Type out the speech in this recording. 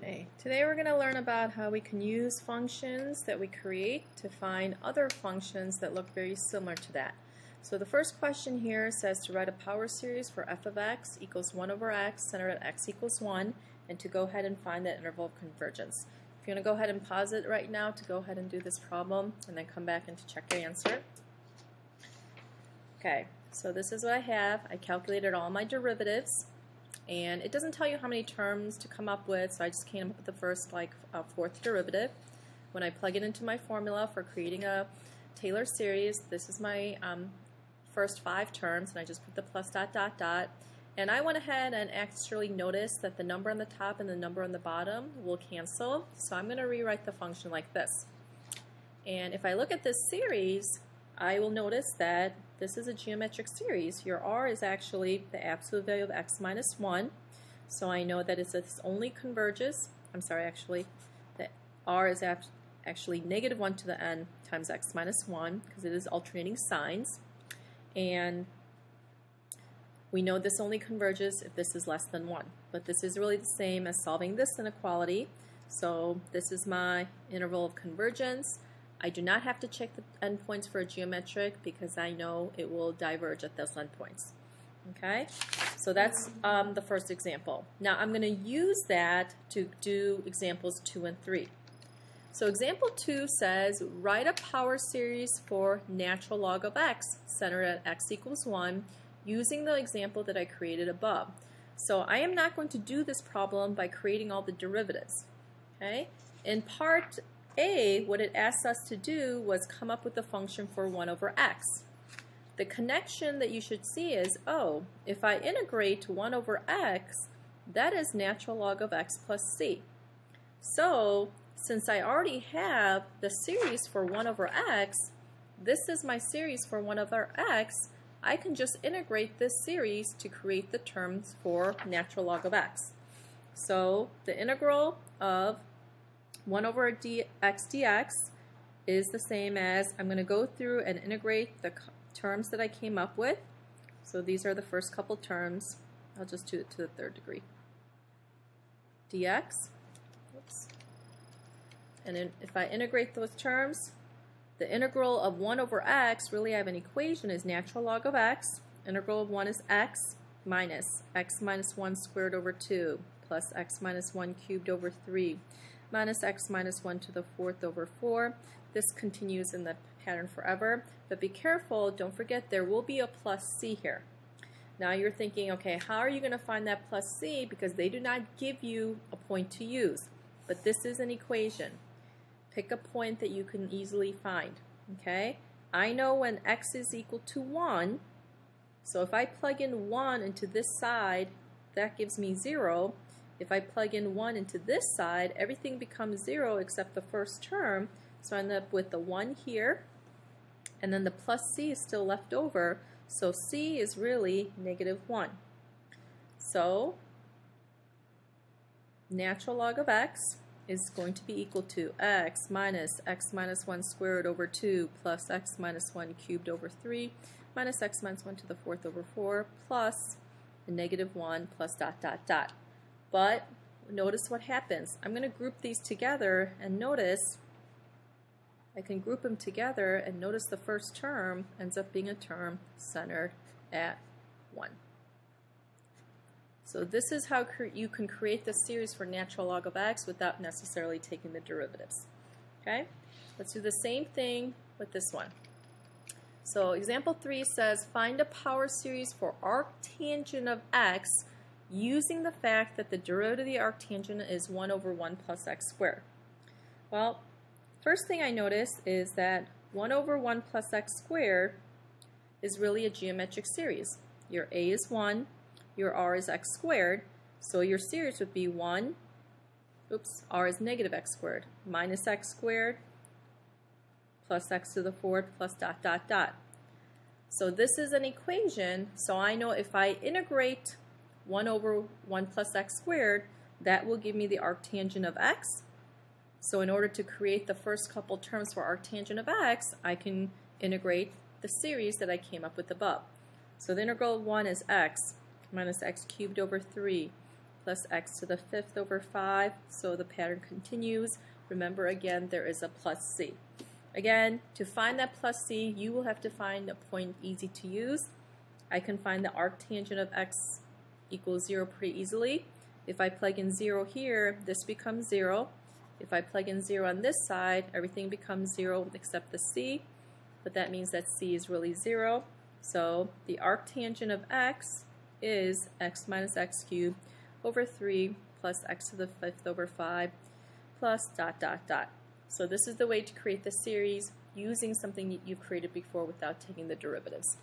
Okay, today we're going to learn about how we can use functions that we create to find other functions that look very similar to that. So the first question here says to write a power series for f of x equals 1 over x centered at x equals 1 and to go ahead and find that interval of convergence. If you want to go ahead and pause it right now to go ahead and do this problem and then come back and to check your answer. Okay, so this is what I have. I calculated all my derivatives. And it doesn't tell you how many terms to come up with, so I just came up with the first, fourth derivative. When I plug it into my formula for creating a Taylor series, this is my first 5 terms, and I just put the plus dot dot dot. And I went ahead and actually noticed that the number on the top and the number on the bottom will cancel, so I'm going to rewrite the function like this. And if I look at this series, I will notice that this is a geometric series. Your r is actually the absolute value of x minus 1. So I know that this only converges, that r is actually negative 1 to the n times x minus 1 because it is alternating signs. And we know this only converges if this is less than 1. But this is really the same as solving this inequality. So this is my interval of convergence. I do not have to check the endpoints for a geometric because I know it will diverge at those endpoints. Okay, so that's the first example. Now I'm going to use that to do examples 2 and 3. So example 2 says write a power series for natural log of x centered at x equals 1 using the example that I created above. So I am not going to do this problem by creating all the derivatives. Okay, in part A, what it asked us to do was come up with a function for 1 over x. The connection that you should see is, oh, if I integrate 1 over x, that is natural log of x plus c. So, since I already have the series for 1 over x, this is my series for 1 over x, I can just integrate this series to create the terms for natural log of x. So, the integral of 1 over dx dx is the same as, I'm going to go through and integrate the terms that I came up with. So these are the first couple terms. I'll just do it to the 3rd degree. dx. Oops. And then if I integrate those terms, the integral of 1 over x, really I have an equation, is natural log of x. Integral of 1 is x minus 1 squared over 2 plus x minus 1 cubed over 3. Minus x minus 1 to the 4th over 4. This continues in the pattern forever, but be careful, don't forget there will be a plus c here. Now you're thinking, okay, how are you going to find that plus c? Because they do not give you a point to use, but this is an equation. Pick a point that you can easily find, okay? I know when x is equal to 1, so if I plug in 1 into this side, that gives me 0. If I plug in 1 into this side, everything becomes 0 except the first term. So I end up with the 1 here, and then the plus c is still left over. So c is really negative 1. So natural log of x is going to be equal to x minus 1 squared over 2 plus x minus 1 cubed over 3 minus x minus 1 to the 4th over 4 plus a negative 1 plus dot dot dot. But notice what happens. I'm going to group these together and notice I can group them together and notice the first term ends up being a term centered at 1. So this is how you can create the series for natural log of x without necessarily taking the derivatives. Okay? Let's do the same thing with this one. So example 3 says find a power series for arctangent of x using the fact that the derivative of the arctangent is 1 over 1 plus x squared. Well, first thing I notice is that 1 over 1 plus x squared is really a geometric series. Your a is 1, your r is x squared, so your series would be 1, r is negative x squared, minus x squared, plus x to the 4th, plus dot dot dot. So this is an equation, so I know if I integrate 1 over 1 plus x squared, that will give me the arctangent of x. So in order to create the first couple terms for arctangent of x, I can integrate the series that I came up with above. So the integral of 1 is x minus x cubed over 3 plus x to the 5th over 5. So the pattern continues. Remember, again, there is a plus c. Again, to find that plus c, you will have to find a point easy to use. I can find the arctangent of x equals 0 pretty easily. If I plug in 0 here, this becomes 0. If I plug in 0 on this side, everything becomes 0 except the c. But that means that c is really 0. So the arctangent of x is x minus x cubed over 3 plus x to the 5th over 5 plus dot dot dot. So this is the way to create the series using something you've created before without taking the derivatives.